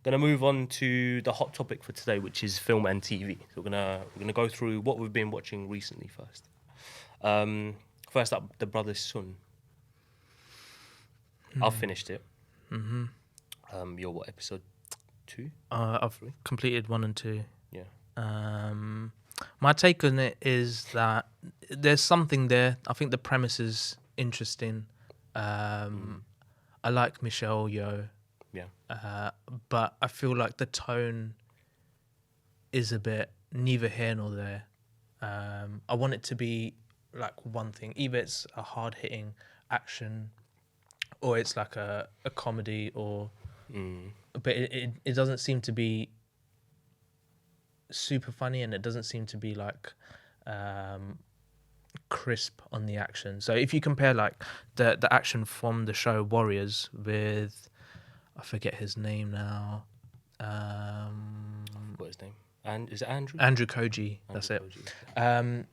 Gonna move on to the hot topic for today, which is film and TV. So we're gonna go through what we've been watching recently first. Um, First up, The Brothers Sun. I've finished it. Mm-hmm. You're what, episode 2? I've 3? completed 1 and 2. Yeah. My take on it is that there's something there. I think the premise is interesting. I like Michelle Yeoh, Yeah. but I feel like the tone is a bit neither here nor there. I want it to be like one thing. Either it's a hard-hitting action, or it's like a comedy, or but it doesn't seem to be super funny, and it doesn't seem to be like crisp on the action. So if you compare like the action from the show Warriors with, I forget his name now, What's his name? And is it Andrew? Andrew Koji, that's it. Koji.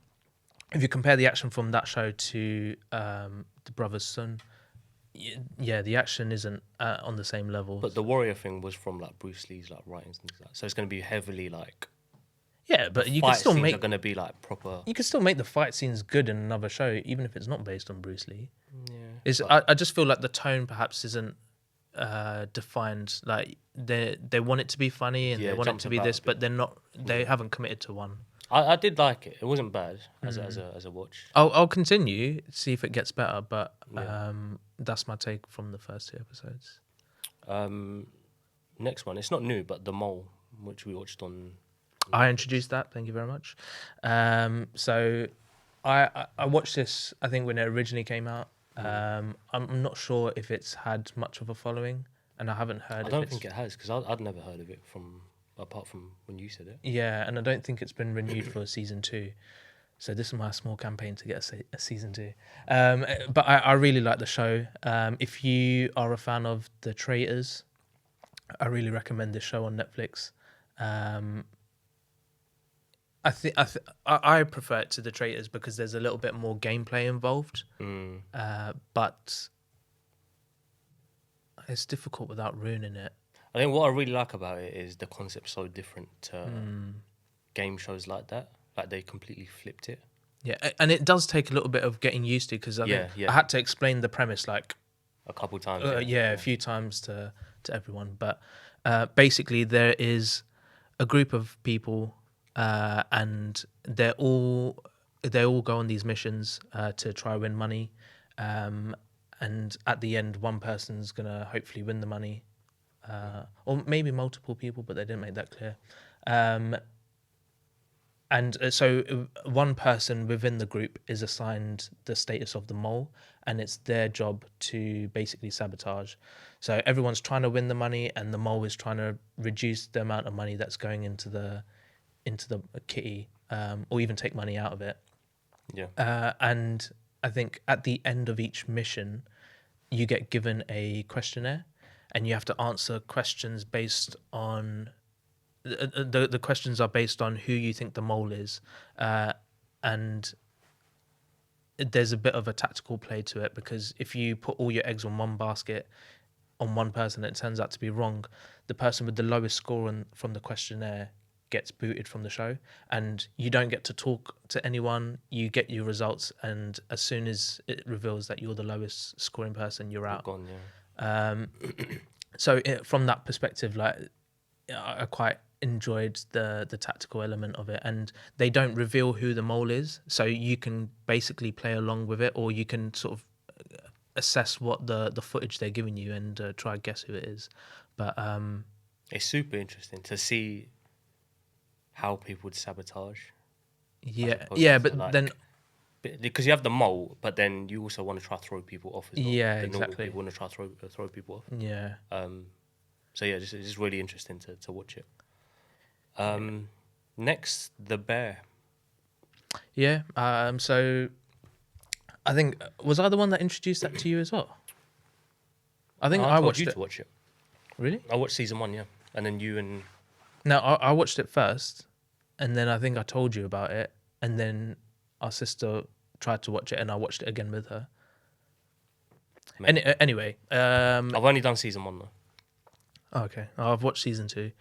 If you compare the action from that show to The Brothers Sun, yeah, the action isn't on the same level. But the Warrior thing was from like Bruce Lee's like writings and things like that. So it's gonna be heavily like. Yeah, but you fight can still scenes make are gonna be like proper. you can still make the fight scenes good in another show, even if it's not based on Bruce Lee. Yeah. I just feel like the tone perhaps isn't defined. Like they want it to be funny and Yeah, they want it jumps to be about this, a bit. but they're not. They haven't committed to one. I did like it. It wasn't bad as a watch. I'll continue, see if it gets better, but Yeah. that's my take from the first 2 episodes. Next one, it's not new, but The Mole, which we watched on. I introduced that. Thank you very much. So I watched this, I think, when it originally came out. I'm not sure if it's had much of a following, and I haven't heard. I don't think it has because I'd never heard of it apart from when you said it. Yeah, and I don't think it's been renewed for season 2. So this is my small campaign to get a season 2. But I really like the show. If you are a fan of The Traitors, I really recommend this show on Netflix. I prefer it to The Traitors because there's a little bit more gameplay involved. But it's difficult without ruining it. I think what I really like about it is the concept's so different to game shows like that. Like they completely flipped it. Yeah, and it does take a little bit of getting used to because I had to explain the premise like A couple times. a few times to everyone. But basically, there is a group of people, and they all go on these missions to try win money. And at the end, one person's gonna hopefully win the money, or maybe multiple people, but they didn't make that clear. And so one person within the group is assigned the status of the mole, and it's their job to basically sabotage. So everyone's trying to win the money, and the mole is trying to reduce the amount of money that's going into the kitty, or even take money out of it. Yeah. And I think at the end of each mission, you get given a questionnaire, and you have to answer questions based on. The questions are based on who you think the mole is, and there's a bit of a tactical play to it because if you put all your eggs on one basket on one person, it turns out to be wrong. The person with the lowest score from the questionnaire gets booted from the show, and you don't get to talk to anyone. You get your results, and as soon as it reveals that you're the lowest scoring person, you're out. Gone. Yeah. So from that perspective, like I quite enjoyed the tactical element of it, and they don't reveal who the mole is, so you can basically play along with it, or you can sort of assess what the footage they're giving you and try to guess who it is. But it's super interesting to see how people would sabotage. But like, then because you have the mole, but then you also want to try to throw people off as well. Yeah, the normal exactly. People want to try to throw people off. Yeah. So yeah, it's just really interesting to watch it. Next, The Bear. Yeah. So I think was I the one that introduced that to you as well? I think I told watched you it. to watch it. Really? I watched season 1, yeah, and then you and No, I watched it first, and then I think I told you about it, and then our sister tried to watch it, and I watched it again with her. Anyway, I've only done season 1 though. Okay, I've watched season 2.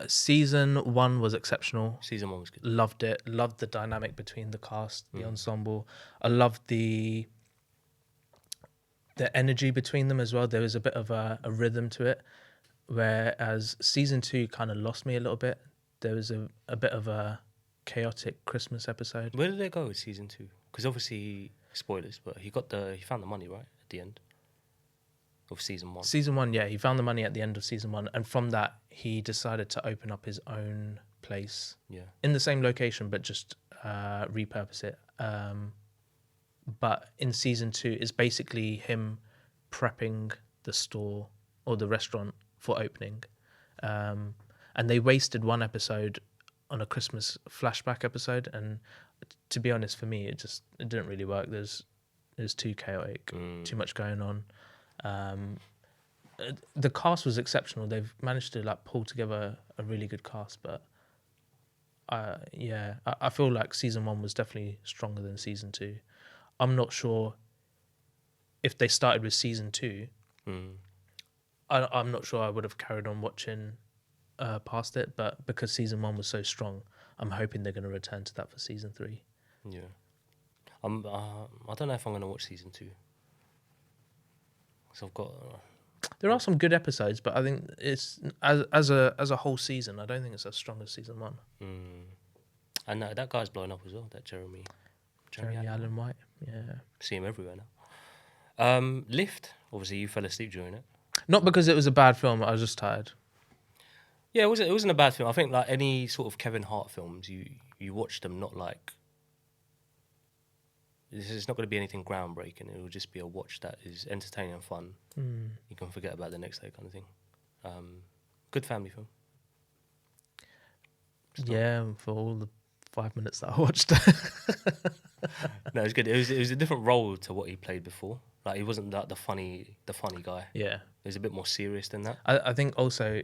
Season 1 was exceptional. Season 1 was good. Loved it. Loved the dynamic between the cast, the ensemble. I loved the energy between them as well. There was a bit of a rhythm to it, whereas season 2 kind of lost me a little bit. There was a bit of a chaotic Christmas episode. Where did they go with season 2? Because obviously, spoilers, but he found the money, right, at the end of season 1. Season 1, yeah, he found the money at the end of season 1, and from that he decided to open up his own place Yeah. in the same location, but just repurpose it. But in season 2, it's basically him prepping the store or the restaurant for opening. And they wasted one episode on a Christmas flashback episode, and to be honest, for me, it didn't really work. It was too chaotic, too much going on. The cast was exceptional. They've managed to like pull together a really good cast, but I feel like season 1 was definitely stronger than season 2. I'm not sure if they started with season 2. I'm not sure I would have carried on watching past it, but because season 1 was so strong, I'm hoping they're going to return to that for season 3. Yeah. I don't know if I'm going to watch season 2. So I've got... There are some good episodes, but I think it's as a whole season, I don't think it's as strong as season 1. And that guy's blown up as well, that Jeremy Allen White, yeah. See him everywhere now. Lift, obviously you fell asleep during it. Not because it was a bad film, I was just tired. Yeah, it wasn't a bad film. I think like any sort of Kevin Hart films, you watch them not like... It's not going to be anything groundbreaking. It will just be a watch that is entertaining and fun. You can forget about the next day kind of thing. Good family film. Yeah, for all the 5 minutes that I watched. No, it was good. It was a different role to what he played before. Like he wasn't the funny guy. Yeah. It was a bit more serious than that. I think also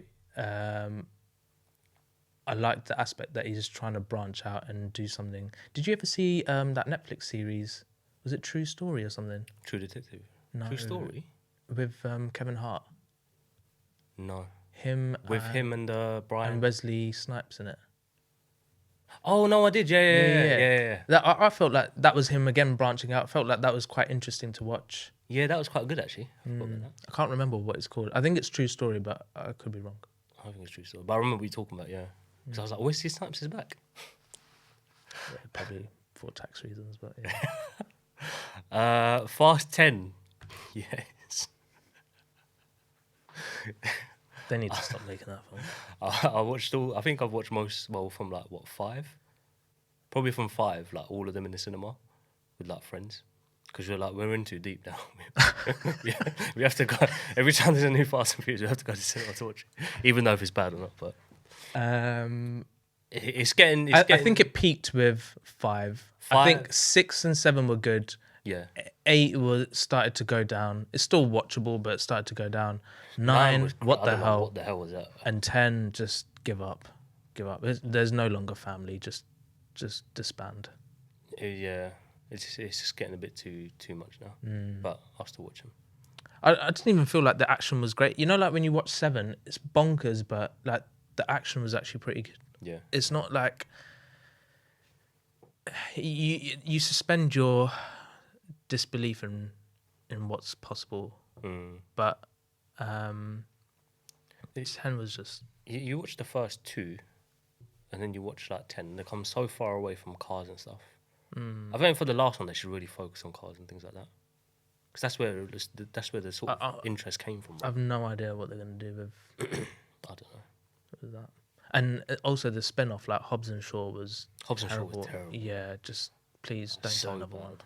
I liked the aspect that he's just trying to branch out and do something. Did you ever see that Netflix series? Was it True Story or something? True Detective. No. True Story? With Kevin Hart. No. Him With him and Brian. and Wesley Snipes in it. Oh no, I did. Yeah. I felt like that was him again branching out. I felt like that was quite interesting to watch. Yeah, that was quite good actually. I forgot about that. I can't remember what it's called. I think it's True Story, but I could be wrong. I think it's True Story. But I remember we talking about, yeah. Because I was like, Wesley Snipes is back. Yeah, probably for tax reasons, but yeah. Fast 10. Yes. They need to stop making that film. I watched I think I've watched from like, 5? Probably from 5, like all of them in the cinema with like friends. Because we're in too deep now. we have to go, every time there's a new Fast and Furious, we have to go to the cinema to watch it. Even though if it's bad or not, but... It's getting... I think it peaked with 5. I think 5? 6 and 7 were good. Yeah. 8 started to go down. It's still watchable, but it started to go down. 9, what the hell? What the hell was that? And 10, just give up. There's no longer family. Just disband. Yeah. It's just getting a bit too much now. But I'll still watch them. I didn't even feel like the action was great. You know, like when you watch 7, it's bonkers, but like the action was actually pretty good. Yeah. It's not like you suspend your disbelief in what's possible, but 10 was just... You watch the first 2, and then you watch like 10. They come so far away from cars and stuff. I think for the last one, they should really focus on cars and things like that, because that's where the sort of interest came from. Right? I've no idea what they're going to do with. I don't know. With that. And also the spin-off, like Hobbs and Shaw was terrible. Yeah, just please don't do another one.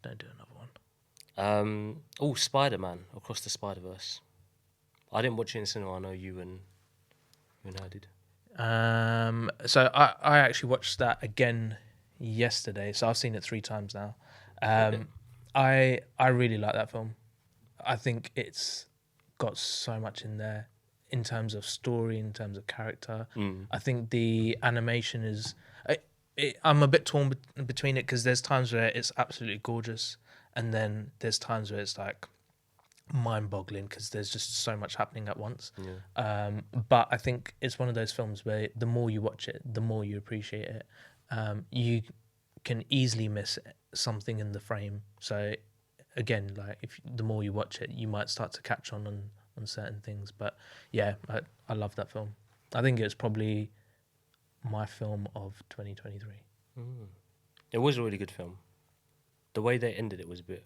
Don't do another one. Spider-Man Across the Spider-Verse. I didn't watch it in cinema. I know you and I did. So I actually watched that again yesterday. So I've seen it 3 times now. I really like that film. I think it's got so much in there in terms of story, in terms of character. I think the animation is... I'm a bit torn between it, because there's times where it's absolutely gorgeous, and then there's times where it's like mind-boggling because there's just so much happening at once. Yeah. But I think it's one of those films where the more you watch it, the more you appreciate it. You can easily miss something in the frame. So again, like if the more you watch it, you might start to catch on certain things. But yeah, I love that film. I think it's probably my film of 2023. It was a really good film. The way they ended it was a bit.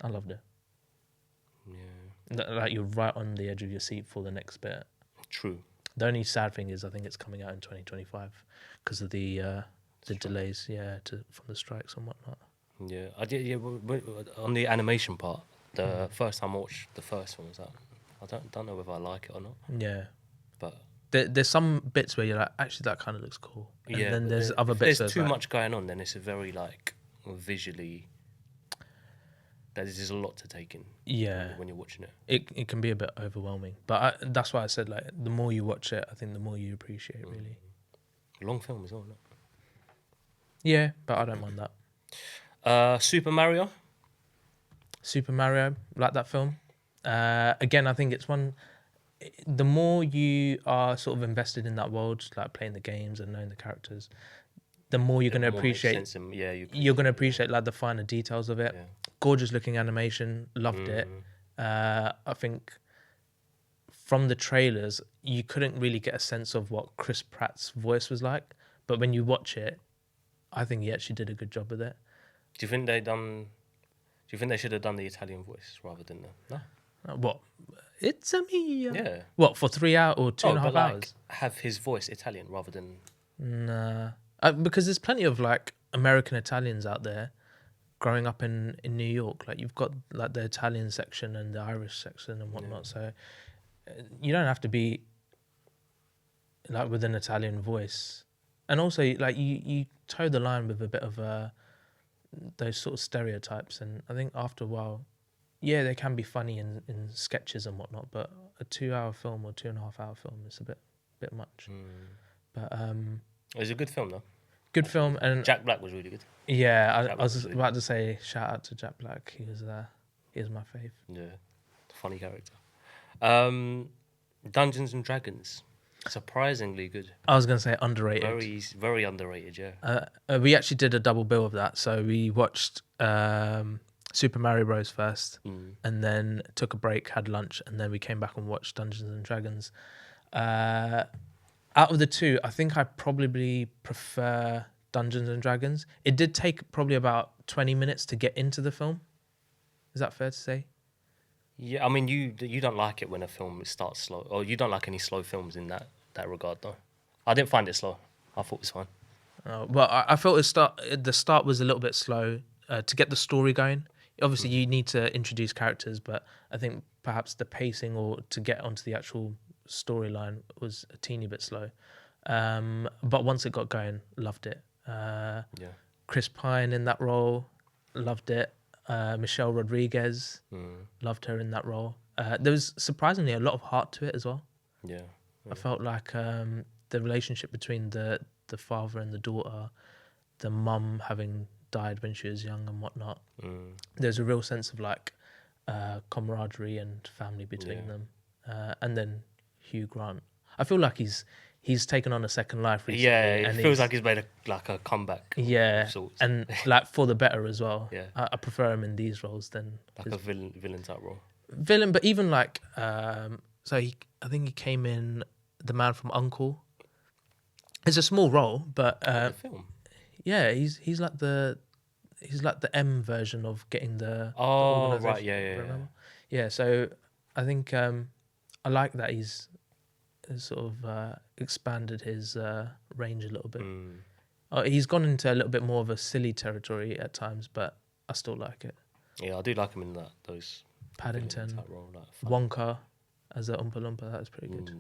I loved it. Yeah. Like you're right on the edge of your seat for the next bit. True. The only sad thing is I think it's coming out in 2025 because of the delays, from the strikes and whatnot. Yeah. I did. Yeah. On the animation part, the first time I watched the first one was that. I don't know whether I like it or not. Yeah. But There's some bits where you're like, actually, that kind of looks cool. And yeah. then there's if other bits. there's too like, much going on, then it's a very like visually. There's a lot to take in. Yeah. When you're watching it. It can be a bit overwhelming. But that's why I said, like, the more you watch it, I think the more you appreciate it, really. Long film as well, isn't it? Yeah, but I don't mind that. Super Mario. Super Mario, like that film. Again, I think it's one. The more you are sort of invested in that world, like playing the games and knowing the characters, the more you're going to appreciate. You're going to appreciate like the finer details of it. Yeah. Gorgeous looking animation, loved it. I think from the trailers, you couldn't really get a sense of what Chris Pratt's voice was like, but when you watch it, I think he actually did a good job with it. Do you think they should have done the Italian voice rather than the no? What? It's a me. Yeah. What, for 3 hours or 2.5 hours? Have his voice Italian rather than. Nah, because there's plenty of like American Italians out there growing up in New York. Like you've got like the Italian section and the Irish section and whatnot. So you don't have to be like with an Italian voice. And also like you toe the line with a bit of those sort of stereotypes. And I think after a while, yeah, they can be funny in sketches and whatnot, but a 2-hour film or 2.5 hour film is a bit much. But It was a good film though. good film. And Jack Black was really good. yeah, I Jack Black was was really about to say shout out to Jack Black. He was my fave. Yeah, funny character. Dungeons and Dragons, surprisingly good. I was gonna say underrated. Very underrated. Yeah. We actually did a double bill of that. So we watched Super Mario Bros. First, and then took a break, had lunch, and then we came back and watched Dungeons and Dragons. Out of the two, I think I probably prefer Dungeons and Dragons. It did take probably about 20 minutes to get into the film. Is that fair to say? Yeah, I mean, you don't like it when a film starts slow, or you don't like any slow films in that regard, though. I didn't find it slow. I thought it was fine. Well, I felt the start was a little bit slow to get the story going. Obviously, you need to introduce characters, but I think perhaps the pacing or to get onto the actual storyline was a teeny bit slow. But once it got going, loved it. Chris Pine in that role, loved it. Michelle Rodriguez, loved her in that role. There was surprisingly a lot of heart to it as well. Yeah. I felt like the relationship between the father and the daughter, the mum having died when she was young and whatnot. There's a real sense of like camaraderie and family between them. And then Hugh Grant, I feel like he's taken on a second life recently. Yeah, it feels like he's made a comeback. Yeah, of sorts. and like for the better as well. Yeah. I prefer him in these roles than Like a villain type role. villain, but even like I think he came in The Man from U.N.C.L.E. It's a small role, but The film. yeah, he's like the M version of getting the Oh, organisation, right, yeah. yeah. So I think I like that he's sort of expanded his range a little bit. He's gone into a little bit more of a silly territory at times, but I still like it. Yeah, I do like him in those Paddington, villain type role. Like, Wonka as a Oompa Loompa, that was pretty good.